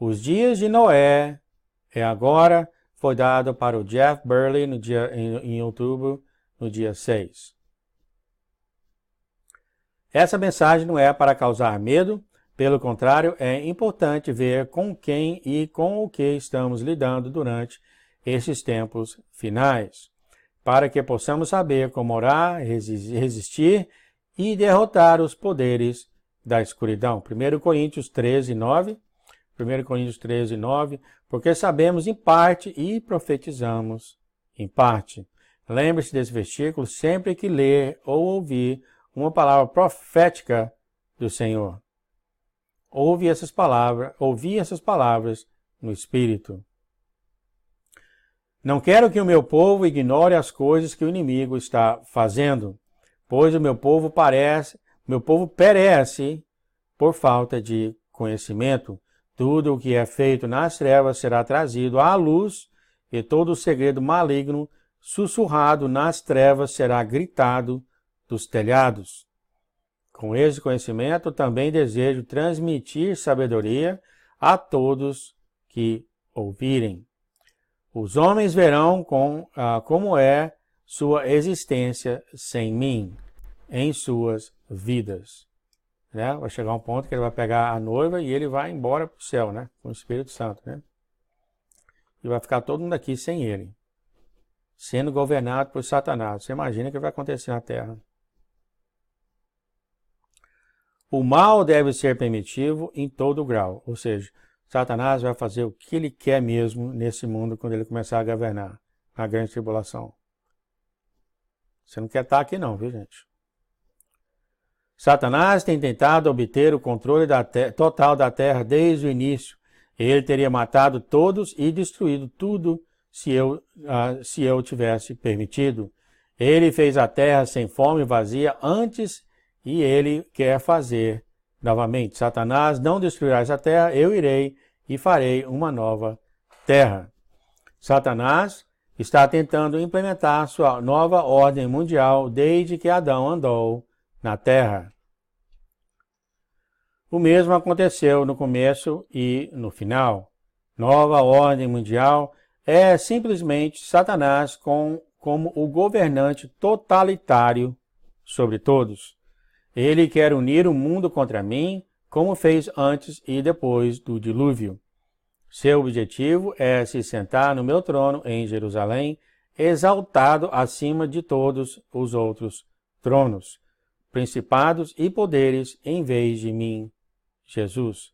Os dias de Noé agora foi dado para o Jeff Burley em outubro, no dia 6. Essa mensagem não é para causar medo, pelo contrário, é importante ver com quem e com o que estamos lidando durante esses tempos finais, para que possamos saber como orar, resistir e derrotar os poderes da escuridão. 1 Coríntios 13, 9. 1 Coríntios 13, 9. Porque sabemos em parte e profetizamos em parte. Lembre-se desse versículo sempre que ler ou ouvir uma palavra profética do Senhor. Ouvi essas palavras no Espírito. Não quero que o meu povo ignore as coisas que o inimigo está fazendo, pois o meu povo perece por falta de conhecimento. Tudo o que é feito nas trevas será trazido à luz, e todo o segredo maligno sussurrado nas trevas será gritado dos telhados. Com esse conhecimento, também desejo transmitir sabedoria a todos que ouvirem. Os homens verão como é sua existência sem mim, em suas vidas. Né? Vai chegar um ponto que ele vai pegar a noiva e ele vai embora para o céu, né? Com o Espírito Santo. Né? E vai ficar todo mundo aqui sem ele, sendo governado por Satanás. Você imagina o que vai acontecer na terra. O mal deve ser permitido em todo grau, ou seja, Satanás vai fazer o que ele quer mesmo nesse mundo quando ele começar a governar, na grande tribulação. Você não quer estar aqui não, viu gente? Satanás tem tentado obter o controle total da terra desde o início. Ele teria matado todos e destruído tudo se eu tivesse permitido. Ele fez a terra sem fome e vazia antes e ele quer fazer novamente. Satanás não destruirá essa terra, eu irei e farei uma nova terra. Satanás está tentando implementar sua nova ordem mundial desde que Adão andou na terra. O mesmo aconteceu no começo e no final. Nova ordem mundial é simplesmente Satanás como o governante totalitário sobre todos. Ele quer unir o mundo contra mim, como fez antes e depois do dilúvio. Seu objetivo é se sentar no meu trono em Jerusalém, exaltado acima de todos os outros tronos, principados e poderes em vez de mim, Jesus.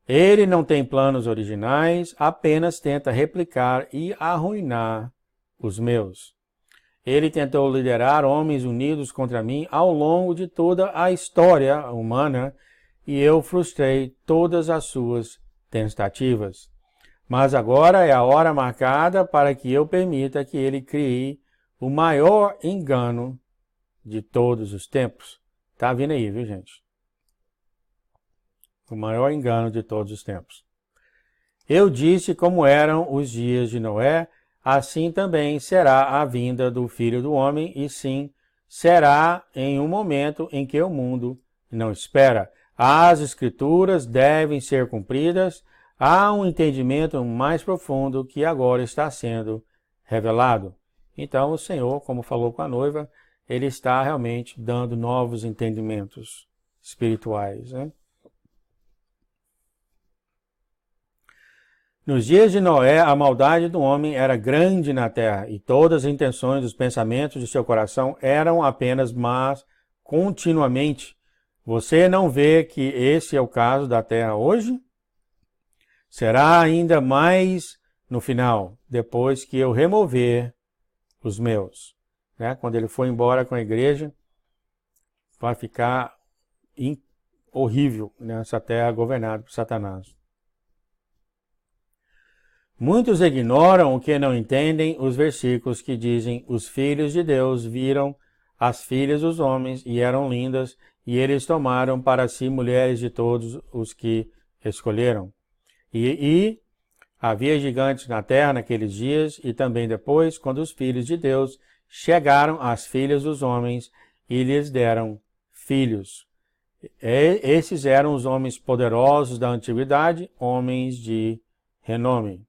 Ele não tem planos originais, apenas tenta replicar e arruinar os meus. Ele tentou liderar homens unidos contra mim ao longo de toda a história humana e eu frustrei todas as suas tentativas. Mas agora é a hora marcada para que eu permita que ele crie o maior engano de todos os tempos. Tá vindo aí, viu gente? O maior engano de todos os tempos. Eu disse como eram os dias de Noé, assim também será a vinda do Filho do Homem, e sim, será em um momento em que o mundo não espera. As Escrituras devem ser cumpridas, há um entendimento mais profundo que agora está sendo revelado. Então o Senhor, como falou com a noiva, ele está realmente dando novos entendimentos espirituais, né? Nos dias de Noé, a maldade do homem era grande na terra, e todas as intenções dos pensamentos de seu coração eram apenas más continuamente. Você não vê que esse é o caso da terra hoje? Será ainda mais no final, depois que eu remover os meus. Né? Quando ele for embora com a igreja, vai ficar horrível nessa terra governada por Satanás. Muitos ignoram o que não entendem os versículos que dizem: os filhos de Deus viram as filhas dos homens e eram lindas, e eles tomaram para si mulheres de todos os que escolheram. E havia gigantes na terra naqueles dias e também depois, quando os filhos de Deus chegaram às filhas dos homens e lhes deram filhos. Esses eram os homens poderosos da antiguidade, homens de renome.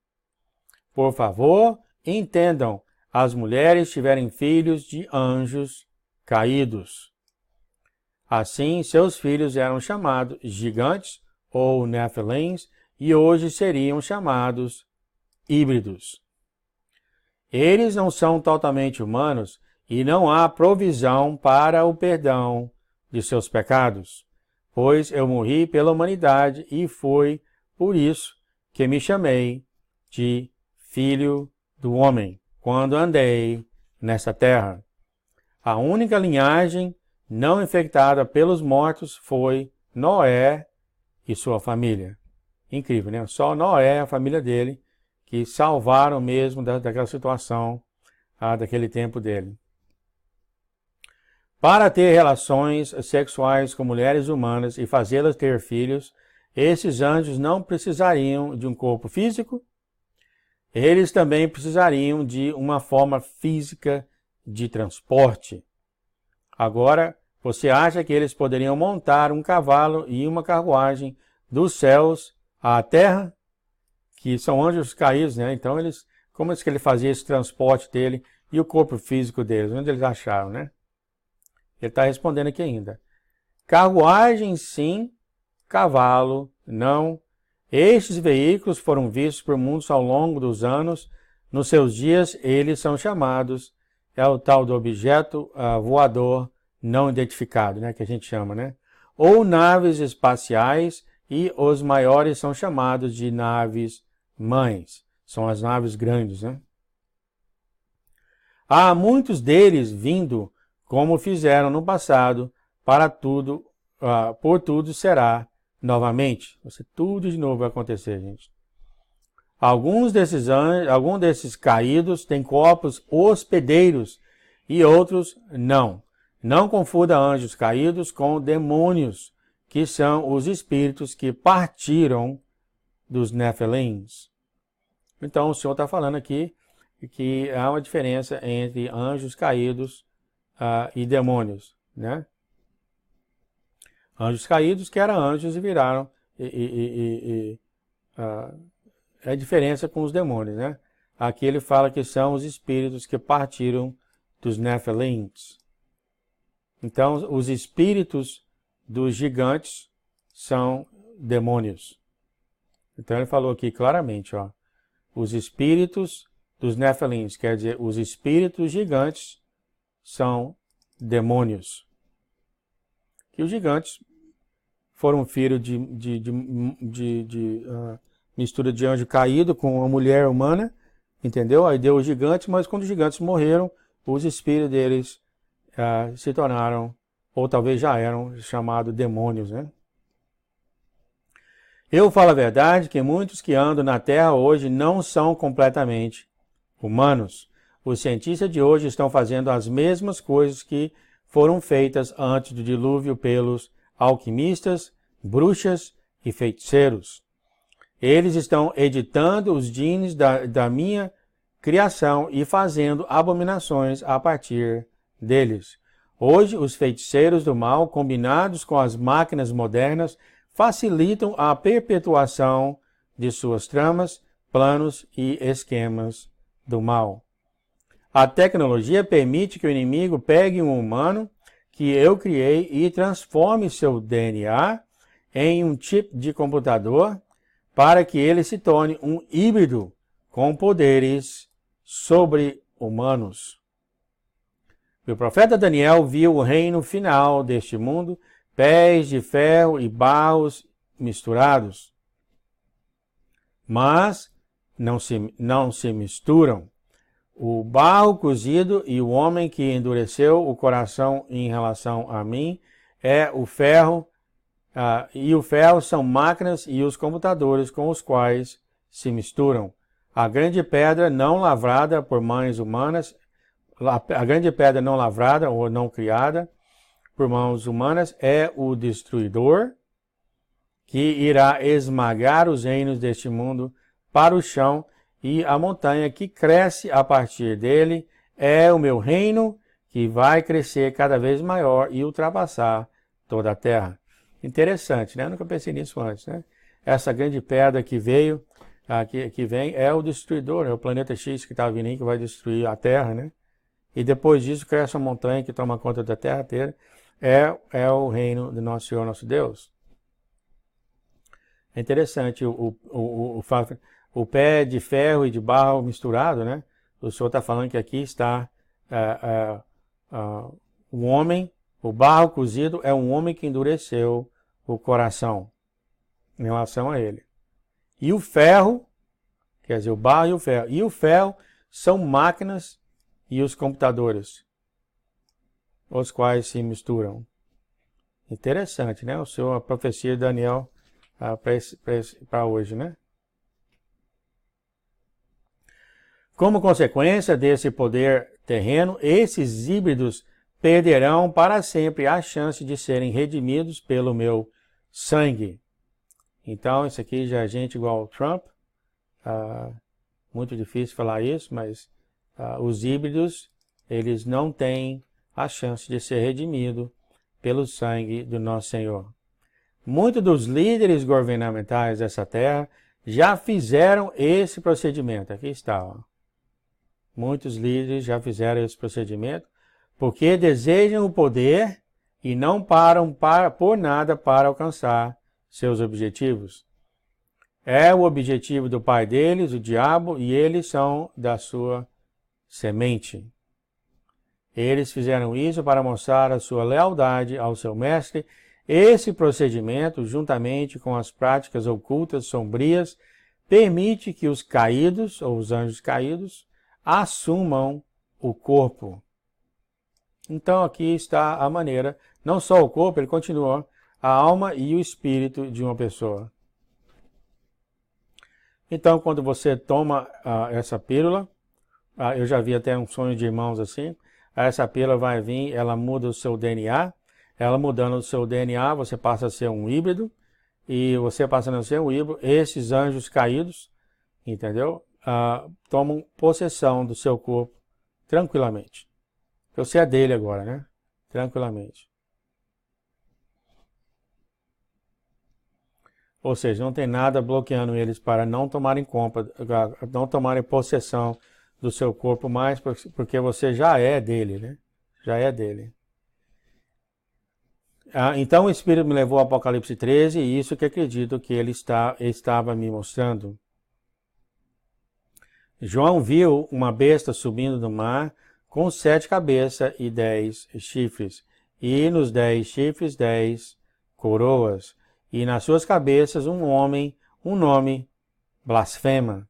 Por favor, entendam, as mulheres tiveram filhos de anjos caídos. Assim, seus filhos eram chamados gigantes ou nephilim e hoje seriam chamados híbridos. Eles não são totalmente humanos e não há provisão para o perdão de seus pecados, pois eu morri pela humanidade e foi por isso que me chamei de Filho do Homem, quando andei nesta terra. A única linhagem não infectada pelos mortos foi Noé e sua família. Incrível, né? Só Noé e a família dele que salvaram mesmo daquela situação, daquele tempo dele. Para ter relações sexuais com mulheres humanas e fazê-las ter filhos, esses anjos não precisariam de um corpo físico, eles também precisariam de uma forma física de transporte. Agora, você acha que eles poderiam montar um cavalo e uma carruagem dos céus à terra? Que são anjos caídos, né? Então, como é que ele fazia esse transporte dele e o corpo físico deles? Onde eles acharam, né? Ele está respondendo aqui ainda. Carruagem, sim. Cavalo, não. Estes veículos foram vistos por muitos ao longo dos anos. Nos seus dias, eles são chamados, é o tal do objeto voador não identificado, né? Que a gente chama, né? Ou naves espaciais, e os maiores são chamados de naves mães. São as naves grandes, né? Há muitos deles vindo, como fizeram no passado, para tudo, por tudo será novamente. Tudo de novo vai acontecer, gente. Alguns desses caídos têm corpos hospedeiros e outros não. Não confunda anjos caídos com demônios, que são os espíritos que partiram dos Nephilims. Então o Senhor está falando aqui que há uma diferença entre anjos caídos e demônios, né? Anjos caídos que eram anjos e viraram é a diferença com os demônios, né? Aqui ele fala que são os espíritos que partiram dos Nephilims. Então os espíritos dos gigantes são demônios. Então ele falou aqui claramente, ó, os espíritos dos Nephilims, quer dizer, os espíritos gigantes são demônios. Que os gigantes foram filhos de mistura de anjo caído com uma mulher humana, entendeu? Aí deu os gigantes, mas quando os gigantes morreram, os espíritos deles se tornaram, ou talvez já eram, chamados demônios, né? Eu falo a verdade que muitos que andam na Terra hoje não são completamente humanos. Os cientistas de hoje estão fazendo as mesmas coisas que foram feitas antes do dilúvio pelos alquimistas, bruxas e feiticeiros. Eles estão editando os genes da minha criação e fazendo abominações a partir deles. Hoje, os feiticeiros do mal, combinados com as máquinas modernas, facilitam a perpetuação de suas tramas, planos e esquemas do mal. A tecnologia permite que o inimigo pegue um humano que eu criei e transforme seu DNA em um chip de computador para que ele se torne um híbrido com poderes sobre-humanos. O profeta Daniel viu o reino final deste mundo, pés de ferro e barros misturados. Mas não se misturam. O barro cozido e o homem que endureceu o coração em relação a mim é o ferro, e o ferro são máquinas e os computadores com os quais se misturam. A grande pedra não lavrada por mãos humanas, a grande pedra não lavrada ou não criada por mãos humanas é o destruidor, que irá esmagar os reinos deste mundo para o chão, e a montanha que cresce a partir dele é o meu reino, que vai crescer cada vez maior e ultrapassar toda a terra. Interessante, né? Eu nunca pensei nisso antes, né? Essa grande pedra que veio, que vem, é o destruidor, é o planeta X que está vindo aí, que vai destruir a Terra, né? E depois disso cresce uma montanha que toma conta da Terra inteira. É o reino do nosso Senhor, nosso Deus. É interessante o pé de ferro e de barro misturado, né? O Senhor está falando que aqui está o homem, o barro cozido é um homem que endureceu o coração em relação a ele. E o ferro, quer dizer, o barro e o ferro. E o ferro são máquinas e os computadores, os quais se misturam. Interessante, né? A profecia de Daniel para hoje, né? Como consequência desse poder terreno, esses híbridos perderão para sempre a chance de serem redimidos pelo meu sangue. Então, isso aqui já é gente igual ao Trump. Muito difícil falar isso, mas os híbridos, eles não têm a chance de ser redimidos pelo sangue do nosso Senhor. Muitos dos líderes governamentais dessa terra já fizeram esse procedimento. Aqui está. Ó. Muitos líderes já fizeram esse procedimento porque desejam o poder e não param por nada para alcançar seus objetivos. É o objetivo do pai deles, o diabo, e eles são da sua semente. Eles fizeram isso para mostrar a sua lealdade ao seu mestre. Esse procedimento, juntamente com as práticas ocultas sombrias, permite que os caídos, ou os anjos caídos, assumam o corpo. Então aqui está a maneira, não só o corpo, ele continua, a alma e o espírito de uma pessoa. Então quando você toma essa pílula, eu já vi até um sonho de irmãos assim, essa pílula vai vir, ela muda o seu DNA, ela mudando o seu DNA, você passa a ser um híbrido, e você passando a ser um híbrido, esses anjos caídos, entendeu? Tomam possessão do seu corpo tranquilamente. Você é dele agora, né? Tranquilamente. Ou seja, não tem nada bloqueando eles para não tomarem conta, não tomarem possessão do seu corpo mais, porque você já é dele, né? Já é dele. Então o Espírito me levou ao Apocalipse 13, e isso que acredito que ele estava me mostrando. João viu uma besta subindo do mar com 7 cabeças e 10 chifres, e nos 10 chifres 10 coroas, e nas suas cabeças um nome blasfema.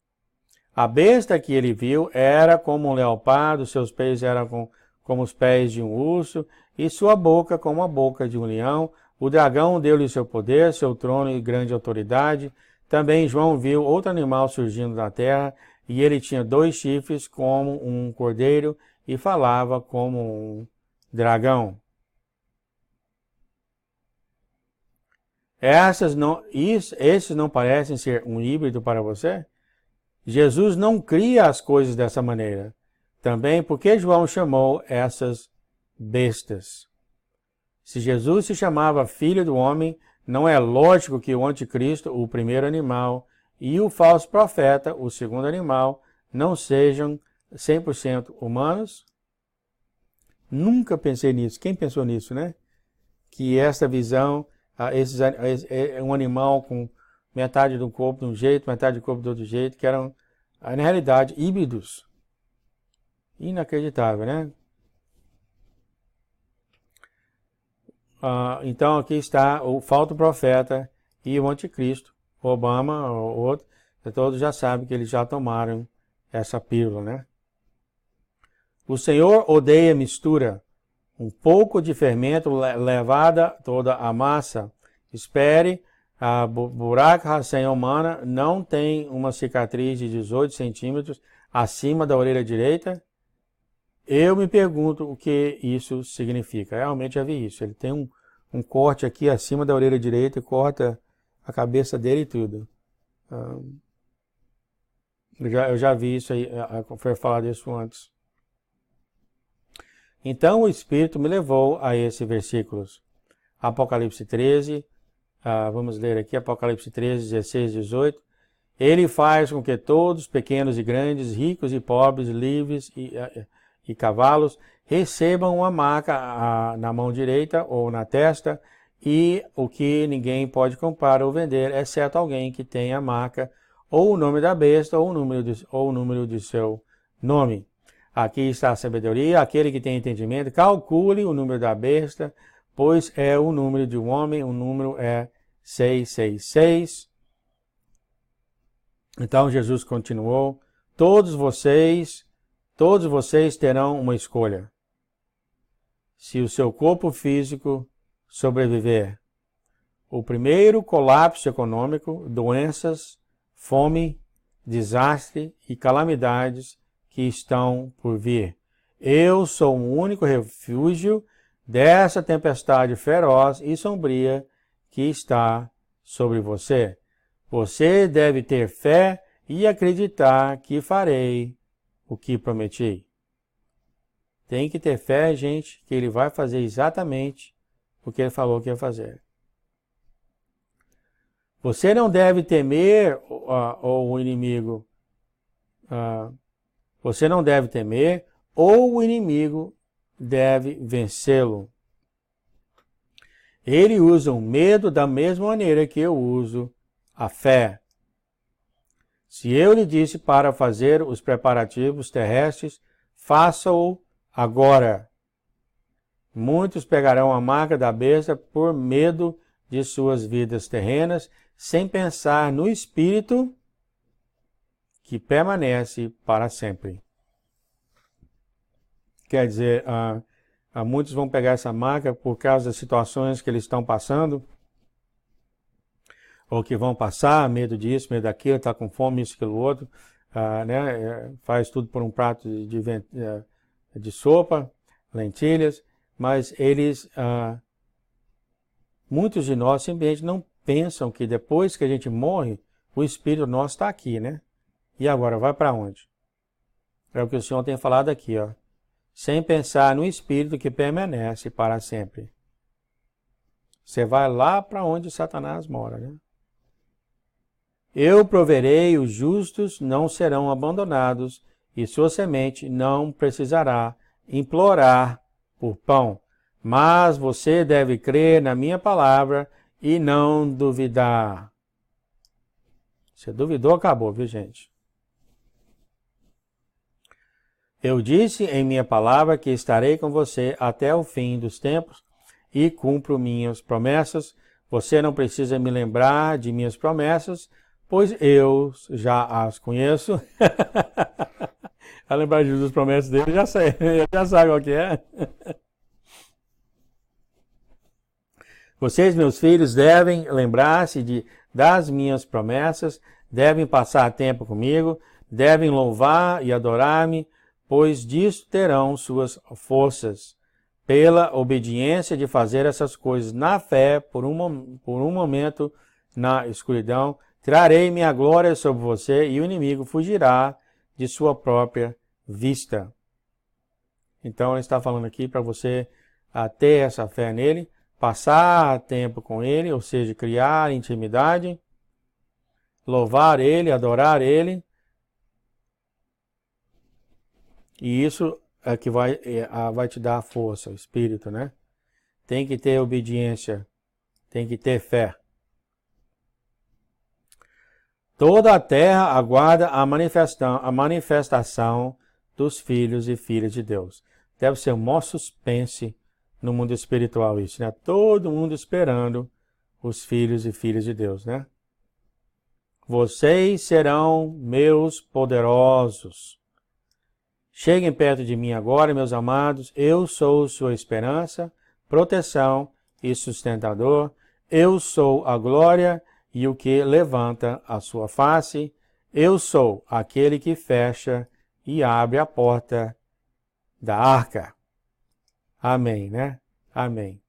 A besta que ele viu era como um leopardo, seus pés eram como os pés de um urso, e sua boca como a boca de um leão. O dragão deu-lhe seu poder, seu trono e grande autoridade. Também João viu outro animal surgindo da terra, e ele tinha 2 chifres como um cordeiro, e falava como um dragão. Esses não parecem ser um híbrido para você? Jesus não cria as coisas dessa maneira. Também porque João chamou essas bestas. Se Jesus se chamava Filho do Homem, não é lógico que o anticristo, o primeiro animal, e o falso profeta, o segundo animal, não sejam 100% humanos? Nunca pensei nisso. Quem pensou nisso, né? Que essa visão, um animal com metade do corpo de um jeito, metade do corpo do outro jeito, que eram, na realidade, híbridos. Inacreditável, né? Então aqui está o falso profeta e o anticristo. O Obama, o outro, todos já sabem que eles já tomaram essa pílula, né? O Senhor odeia mistura. Um pouco de fermento levada toda a massa. Espere, a buraca racém humana não tem uma cicatriz de 18 centímetros acima da orelha direita. Eu me pergunto o que isso significa. Realmente já vi isso. Ele tem um corte aqui acima da orelha direita e corta a cabeça dele e tudo. Eu já vi isso aí, foi falado isso antes. Então o Espírito me levou a esses versículos. Apocalipse 13, Vamos ler aqui Apocalipse 13, 16, 18. Ele faz com que todos, pequenos e grandes, ricos e pobres, livres e cavalos, recebam uma marca na mão direita ou na testa, e o que ninguém pode comprar ou vender, exceto alguém que tenha a marca, ou o nome da besta, ou o número de seu nome. Aqui está a sabedoria, aquele que tem entendimento, calcule o número da besta, pois é o número de um homem, o número é 666. Então Jesus continuou, todos vocês terão uma escolha. Se o seu corpo físico sobreviver, o primeiro colapso econômico, doenças, fome, desastre e calamidades que estão por vir. Eu sou o único refúgio dessa tempestade feroz e sombria que está sobre você. Você deve ter fé e acreditar que farei o que prometi. Tem que ter fé, gente, que ele vai fazer exatamente o que ele falou que ia fazer. Você não deve temer o inimigo. Você não deve temer, ou o inimigo deve vencê-lo. Ele usa o medo da mesma maneira que eu uso a fé. Se eu lhe disse para fazer os preparativos terrestres, faça-o agora. Muitos pegarão a marca da besta por medo de suas vidas terrenas, sem pensar no Espírito que permanece para sempre. Quer dizer, muitos vão pegar essa marca por causa das situações que eles estão passando, ou que vão passar, medo disso, medo daquilo, está com fome, isso, aquilo, outro, faz tudo por um prato de sopa, lentilhas, mas eles, muitos de nós simplesmente não pensam que depois que a gente morre, o Espírito nosso está aqui, né? E agora, vai para onde? É o que o Senhor tem falado aqui, ó. Sem pensar no Espírito que permanece para sempre. Você vai lá para onde Satanás mora, né? Eu proverei, os justos não serão abandonados, e sua semente não precisará implorar por pão. Mas você deve crer na minha palavra e não duvidar. Se duvidou, acabou, viu, gente? Eu disse em minha palavra que estarei com você até o fim dos tempos e cumpro minhas promessas. Você não precisa me lembrar de minhas promessas, pois eu já as conheço. A lembrar de Jesus, promessas dele, já sei, já sabe qual que é. Vocês, meus filhos, devem lembrar-se das minhas promessas, devem passar tempo comigo, devem louvar e adorar-me, pois disso terão suas forças. Pela obediência de fazer essas coisas na fé, por um momento na escuridão, trarei minha glória sobre você e o inimigo fugirá de sua própria vista. Então ele está falando aqui para você ter essa fé nele, passar tempo com ele, ou seja, criar intimidade, louvar ele, adorar ele. E isso é que vai te dar força, o Espírito, né? Tem que ter obediência, tem que ter fé. Toda a terra aguarda a manifestação dos filhos e filhas de Deus. Deve ser o maior suspense no mundo espiritual isso, né? Todo mundo esperando os filhos e filhas de Deus, né? Vocês serão meus poderosos. Cheguem perto de mim agora, meus amados. Eu sou sua esperança, proteção e sustentador. Eu sou a glória e o que levanta a sua face. Eu sou aquele que fecha e abre a porta da arca. Amém, né? Amém.